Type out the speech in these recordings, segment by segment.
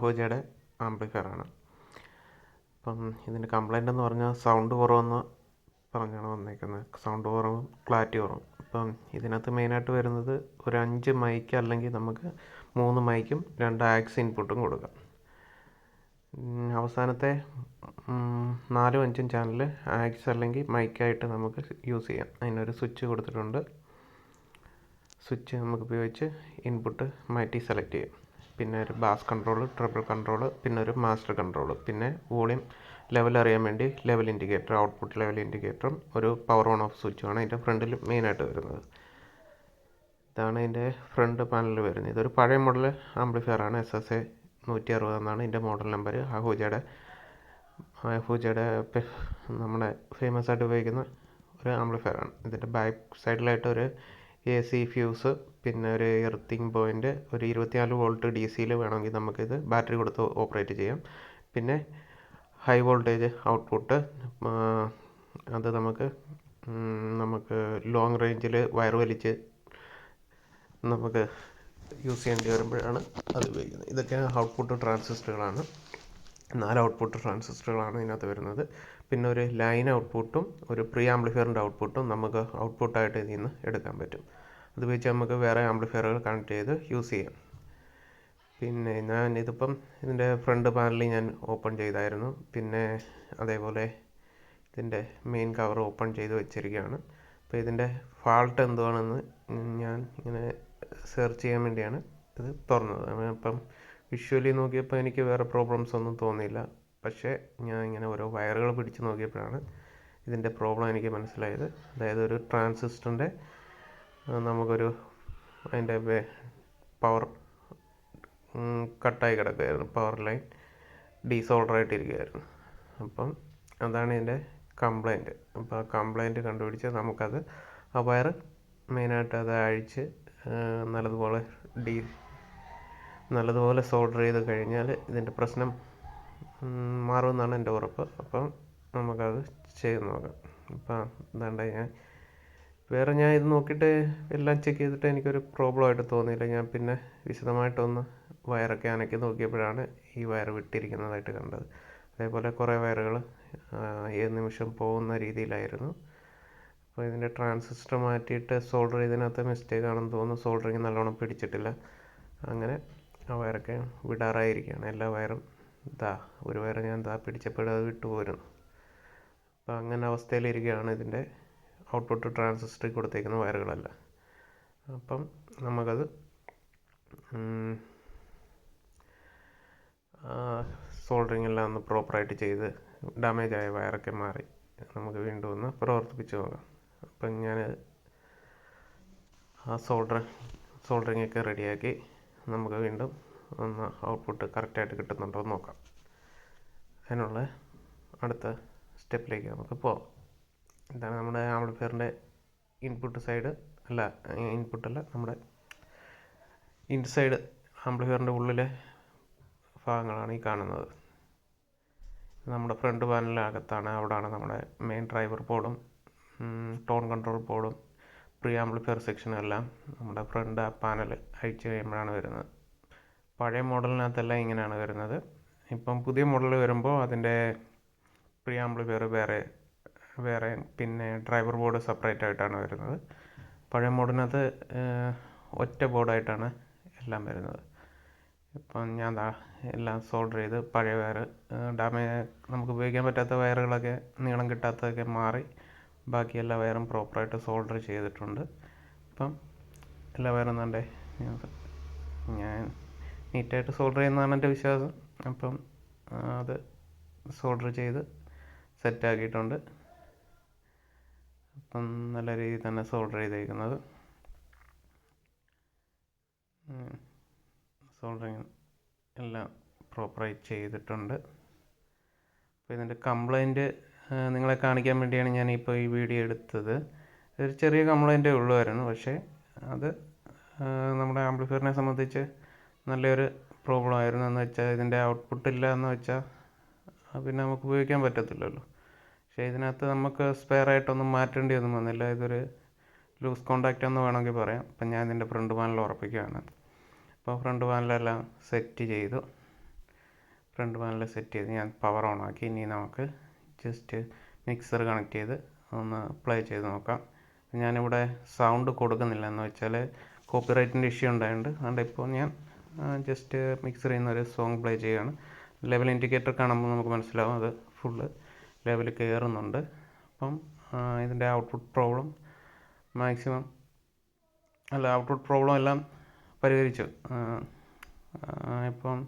ആഹൂജയുടെ ആംപ്ലിഫയറാണ്. അപ്പം ഇതിൻ്റെ കംപ്ലൈൻ്റ് എന്ന് പറഞ്ഞാൽ സൗണ്ട് കുറവെന്ന് പറഞ്ഞാണ് വന്നേക്കുന്നത്. സൗണ്ട് കുറവും ക്ലാരിറ്റി കുറവും. അപ്പം ഇതിനകത്ത് മെയിനായിട്ട് വരുന്നത് ഒരു 5 മൈക്ക് അല്ലെങ്കിൽ നമുക്ക് 3 മൈക്കും 2 ആക്സ് ഇൻപുട്ടും കൊടുക്കാം. അവസാനത്തെ 4ഉം 5ഉം ചാനൽ ആക്സ് അല്ലെങ്കിൽ മൈക്കായിട്ട് നമുക്ക് യൂസ് ചെയ്യാം. അതിനൊരു സ്വിച്ച് കൊടുത്തിട്ടുണ്ട്. സ്വിച്ച് നമുക്ക് ഉപയോഗിച്ച് ഇൻപുട്ട് മാറ്റി സെലക്ട് ചെയ്യാം. പിന്നെ ഒരു ബാസ് കൺട്രോൾ, ട്രിപ്പിൾ കൺട്രോൾ, പിന്നെ ഒരു മാസ്റ്റർ കൺട്രോൾ, പിന്നെ വോളിയം ലെവൽ അറിയാൻ വേണ്ടി ലെവൽ ഇൻഡിക്കേറ്റർ, ഔട്ട്പുട്ട് ലെവൽ ഇൻഡിക്കേറ്ററും ഒരു പവർ ഓൺ ഓഫ് സ്വിച്ചുമാണ് അതിൻ്റെ ഫ്രണ്ടിൽ മെയിനായിട്ട് വരുന്നത്. ഇതാണ് ഇതിൻ്റെ ഫ്രണ്ട് പാനലിൽ വരുന്നത്. ഇതൊരു പഴയ മോഡൽ ആംപ്ലിഫയറാണ്. SSA-160 എന്നാണ് ഇതിൻ്റെ മോഡൽ നമ്പർ. ആഹൂജയുടെ നമ്മുടെ ഫേമസ് ആയിട്ട് ഉപയോഗിക്കുന്ന ഒരു ആംപ്ലിഫയറാണ്. ഇതിൻ്റെ ബാക്ക് സൈഡിലായിട്ട് ഒരു AC ഫ്യൂസ്, പിന്നെ ഒരു എർത്തിങ് പോയിൻ്റ്, ഒരു 24 വോൾട്ട് DC വേണമെങ്കിൽ നമുക്കിത് ബാറ്ററി കൊടുത്ത് ഓപ്പറേറ്റ് ചെയ്യാം. പിന്നെ ഹൈ വോൾട്ടേജ് ഔട്ട്പുട്ട്, അത് നമുക്ക് ലോങ് റേഞ്ചിൽ വയർ വലിച്ച് നമുക്ക് യൂസ് ചെയ്യേണ്ടി വരുമ്പോഴാണ് അത് ഉപയോഗിക്കുന്നത്. ഇതൊക്കെ ഔട്ട്പുട്ട് ട്രാൻസിസ്റ്ററുകളാണ്. 4 ഔട്ട്പുട്ട് ട്രാൻസിസ്റ്ററുകളാണ് ഇതിനകത്ത് വരുന്നത്. പിന്നെ ഒരു ലൈൻ ഔട്ട്പുട്ടും ഒരു പ്രീ ആംപ്ലിഫയറിൻ്റെ ഔട്ട്പുട്ടും നമുക്ക് ഔട്ട്പുട്ടായിട്ട് ഇതിൽ നിന്ന് എടുക്കാൻ പറ്റും. അത് വെച്ച് നമുക്ക് വേറെ ആംപ്ലിഫയറുകൾ കണക്ട് ചെയ്ത് യൂസ് ചെയ്യാം. പിന്നെ ഞാൻ ഇതിപ്പം ഇതിൻ്റെ ഫ്രണ്ട് പാനലിൽ ഞാൻ ഓപ്പൺ ചെയ്തായിരുന്നു. പിന്നെ അതേപോലെ ഇതിൻ്റെ മെയിൻ കവർ ഓപ്പൺ ചെയ്ത് വെച്ചിരിക്കുകയാണ്. അപ്പോൾ ഇതിൻ്റെ ഫാൾട്ട് എന്തുവാണെന്ന് ഞാൻ ഇങ്ങനെ സെർച്ച് ചെയ്യാൻ വേണ്ടിയാണ് ഇത് തുറന്നത്. അപ്പം വിഷ്വലി നോക്കിയപ്പോൾ എനിക്ക് വേറെ പ്രോബ്ലംസ് ഒന്നും തോന്നിയില്ല. പക്ഷേ ഞാൻ ഇങ്ങനെ ഓരോ വയറുകൾ പിടിച്ച് നോക്കിയപ്പോഴാണ് ഇതിൻ്റെ പ്രോബ്ലം എനിക്ക് മനസ്സിലായത്. അതായത് ഒരു ട്രാൻസിസ്റ്ററിൻ്റെ നമുക്കൊരു അതിൻ്റെ പവർ കട്ടായി കിടക്കുകയായിരുന്നു. പവർ ലൈൻ ഡീസോൾഡറായിട്ടിരിക്കുകയായിരുന്നു. അപ്പം അതാണ് ഇതിൻ്റെ കംപ്ലൈൻറ്റ്. അപ്പോൾ ആ കംപ്ലൈൻറ്റ് കണ്ടുപിടിച്ച് നമുക്കത് ആ വയർ മെയിനായിട്ട് അത് അഴിച്ച് നല്ലതുപോലെ സോൾഡർ ചെയ്ത് കഴിഞ്ഞാൽ ഇതിൻ്റെ പ്രശ്നം മാറുമെന്നാണ് എൻ്റെ ഉറപ്പ്. അപ്പം നമുക്കത് ചെയ്ത് നോക്കാം. അപ്പം എന്താണ്ട് ഞാൻ ഇത് നോക്കിയിട്ട് എല്ലാം ചെക്ക് ചെയ്തിട്ട് എനിക്കൊരു പ്രോബ്ലമായിട്ട് തോന്നിയില്ല. ഞാൻ പിന്നെ വിശദമായിട്ടൊന്ന് വയറൊക്കെ അനക്കി നോക്കിയപ്പോഴാണ് ഈ വയർ വിട്ടിരിക്കുന്നതായിട്ട് കണ്ടത്. അതേപോലെ കുറേ വയറുകൾ ഏത് നിമിഷം പോകുന്ന രീതിയിലായിരുന്നു. അപ്പോൾ ഇതിൻ്റെ ട്രാൻസിസ്റ്റർ മാറ്റിയിട്ട് സോൾഡർ ചെയ്തതിനകത്ത് മിസ്റ്റേക്ക് ആണെന്ന് തോന്നുന്നു. സോൾഡറിങ് നല്ലോണം പിടിച്ചിട്ടില്ല. അങ്ങനെ ആ വയറൊക്കെ വിടാറായിരിക്കുകയാണ്. എല്ലാ വയറും ഒരു വയർ ഞാൻ പിടിച്ചപ്പോഴത് വിട്ടുപോയിരുന്നു. അപ്പോൾ അങ്ങനെ അവസ്ഥയിലിരിക്കുകയാണ് ഇതിൻ്റെ ഔട്ട്പുട്ട് ട്രാൻസിസ്റ്ററിൽ കൊടുത്തേക്കുന്ന വയറുകളല്ല. അപ്പം നമുക്കത് സോൾഡറിങ് എല്ലാം ഒന്ന് പ്രോപ്പറായിട്ട് ചെയ്ത് ഡാമേജ് ആയ വയറൊക്കെ മാറി നമുക്ക് വീണ്ടും ഒന്ന് പ്രവർത്തിപ്പിച്ച് നോക്കാം. അപ്പം ഞാൻ ആ സോൾഡറിങ് ഒക്കെ റെഡിയാക്കി നമുക്ക് വീണ്ടും ഒന്ന് ഔട്ട്പുട്ട് കറക്റ്റായിട്ട് കിട്ടുന്നുണ്ടോ എന്ന് നോക്കാം. അതിനുള്ള അടുത്ത സ്റ്റെപ്പിലേക്ക് നമുക്ക് പോകാം. ഇതാണ് നമ്മുടെ ആംപ്ലിഫയറിൻ്റെ ഇൻപുട്ടല്ല നമ്മുടെ ഇൻസൈഡ് ആംപ്ലിഫയറിൻ്റെ ഉള്ളിലെ ഭാഗങ്ങളാണ് ഈ കാണുന്നത്. നമ്മുടെ ഫ്രണ്ട് പാനലിനകത്താണ്. അവിടെയാണ് നമ്മുടെ മെയിൻ ഡ്രൈവർ ബോർഡും ടോൺ കൺട്രോൾ ബോർഡും പ്രീ ആംപ്ലിഫയർ സെക്ഷനും എല്ലാം നമ്മുടെ ഫ്രണ്ട് പാനൽ അഴിച്ച് കഴിയുമ്പോഴാണ് വരുന്നത്. പഴയ മോഡലിനകത്തെല്ലാം ഇങ്ങനെയാണ് വരുന്നത്. ഇപ്പം പുതിയ മോഡൽ വരുമ്പോൾ അതിൻ്റെ പ്രീ ആംപ്ലിഫയർ വേറെ പിന്നെ ഡ്രൈവർ ബോർഡ് സെപ്പറേറ്റ് ആയിട്ടാണ് വരുന്നത്. പഴയ മോഡലിനകത്ത് ഒറ്റ ബോർഡായിട്ടാണ് എല്ലാം വരുന്നത്. ഇപ്പം ഞാൻ എല്ലാം സോൾഡർ ചെയ്ത് പഴയ വയർ നമുക്ക് ഉപയോഗിക്കാൻ പറ്റാത്ത വയറുകളൊക്കെ നീളം കിട്ടാത്തതൊക്കെ മാറി ബാക്കി എല്ലാ വയറും പ്രോപ്പറായിട്ട് സോൾഡർ ചെയ്തിട്ടുണ്ട്. ഇപ്പം എല്ലാ വയറും ഞാൻ നീറ്റായിട്ട് സോൾഡർ ചെയ്യുന്നതാണ് എൻ്റെ വിശ്വാസം. അപ്പം അത് സോൾഡർ ചെയ്ത് സെറ്റാക്കിയിട്ടുണ്ട്. അപ്പം നല്ല രീതിയിൽ തന്നെ സോൾഡർ ചെയ്തേക്കുന്നത്. സോൾഡറിങ് എല്ലാം പ്രോപ്പറായി ചെയ്തിട്ടുണ്ട്. അപ്പോൾ ഇതിൻ്റെ കംപ്ലൈൻറ്റ് നിങ്ങളെ കാണിക്കാൻ വേണ്ടിയാണ് ഞാനിപ്പോൾ ഈ വീഡിയോ എടുത്തത്. ഒരു ചെറിയ കംപ്ലൈൻറ്റേ ഉള്ളുമായിരുന്നു. പക്ഷേ അത് നമ്മുടെ ആംപ്ലിഫയറിനെ സംബന്ധിച്ച് നല്ലൊരു പ്രോബ്ലം ആയിരുന്നു. എന്ന് വെച്ചാൽ ഇതിൻ്റെ ഔട്ട്പുട്ട് ഇല്ല എന്ന് വെച്ചാൽ പിന്നെ നമുക്ക് ഉപയോഗിക്കാൻ പറ്റത്തില്ലല്ലോ. പക്ഷേ ഇതിനകത്ത് നമുക്ക് സ്പെയർ ആയിട്ടൊന്നും മാറ്റേണ്ടിയൊന്നും വന്നില്ല. ഇതൊരു ലൂസ് കോണ്ടാക്റ്റ് എന്ന് വേണമെങ്കിൽ പറയാം. അപ്പം ഞാൻ ഇതിൻ്റെ ഫ്രണ്ട് പാനൽ ഉറപ്പിക്കുകയാണ്. അപ്പോൾ ഫ്രണ്ട് പാനലെല്ലാം സെറ്റ് ചെയ്തു. ഫ്രണ്ട് പാനൽ സെറ്റ് ചെയ്ത് ഞാൻ പവർ ഓൺ ആക്കി. ഇനി നമുക്ക് ജസ്റ്റ് മിക്സർ കണക്ട് ചെയ്ത് ഒന്ന് പ്ലേ ചെയ്ത് നോക്കാം. ഞാനിവിടെ സൗണ്ട് കൊടുക്കുന്നില്ല, എന്ന് വെച്ചാൽ കോപ്പിറൈറ്റിൻ്റെ ഇഷ്യൂ ഉണ്ടായതുകൊണ്ട്. അതുകൊണ്ട് ഇപ്പോൾ ഞാൻ ജസ്റ്റ് മിക്സർ ചെയ്യുന്ന ഒരു സോങ് പ്ലേ ചെയ്യുകയാണ്. ലെവൽ ഇൻഡിക്കേറ്റർ കാണുമ്പോൾ നമുക്ക് മനസ്സിലാവും അത് ഫുള്ള് ലെവൽ കയറുന്നുണ്ട്. അപ്പം ഇതിൻ്റെ ഔട്ട്പുട്ട് പ്രോബ്ലം ഔട്ട്പുട്ട് പ്രോബ്ലം എല്ലാം പരിഹരിച്ചു. ഇപ്പം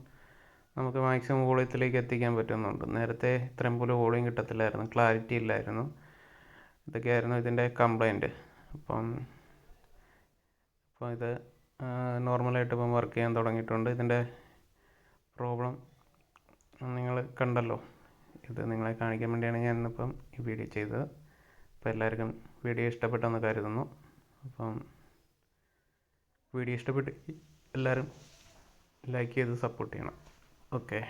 നമുക്ക് മാക്സിമം വോളിയത്തിലേക്ക് എത്തിക്കാൻ പറ്റുന്നുണ്ട്. നേരത്തെ ഇത്രയും പോലും വോളിയം കിട്ടത്തില്ലായിരുന്നു, ക്ലാരിറ്റി ഇല്ലായിരുന്നു. ഇതൊക്കെയായിരുന്നു ഇതിൻ്റെ കംപ്ലൈൻറ്റ്. അപ്പം ഇത് നോർമലായിട്ട് ഇപ്പം വർക്ക് ചെയ്യാൻ തുടങ്ങിയിട്ടുണ്ട്. ഇതിൻ്റെ പ്രോബ്ലം നിങ്ങൾ കണ്ടല്ലോ. ഇത് നിങ്ങളെ കാണിക്കാൻ വേണ്ടിയാണ് ഞാൻ ഇന്നിപ്പം ഈ വീഡിയോ ചെയ്തത്. അപ്പോൾ എല്ലാവർക്കും വീഡിയോ ഇഷ്ടപ്പെട്ടെന്ന് കരുതുന്നു. അപ്പം വീഡിയോ ഇഷ്ടപ്പെട്ട് എല്ലാവരും ലൈക്ക് ചെയ്ത് സപ്പോർട്ട് ചെയ്യണം. ഓക്കെ.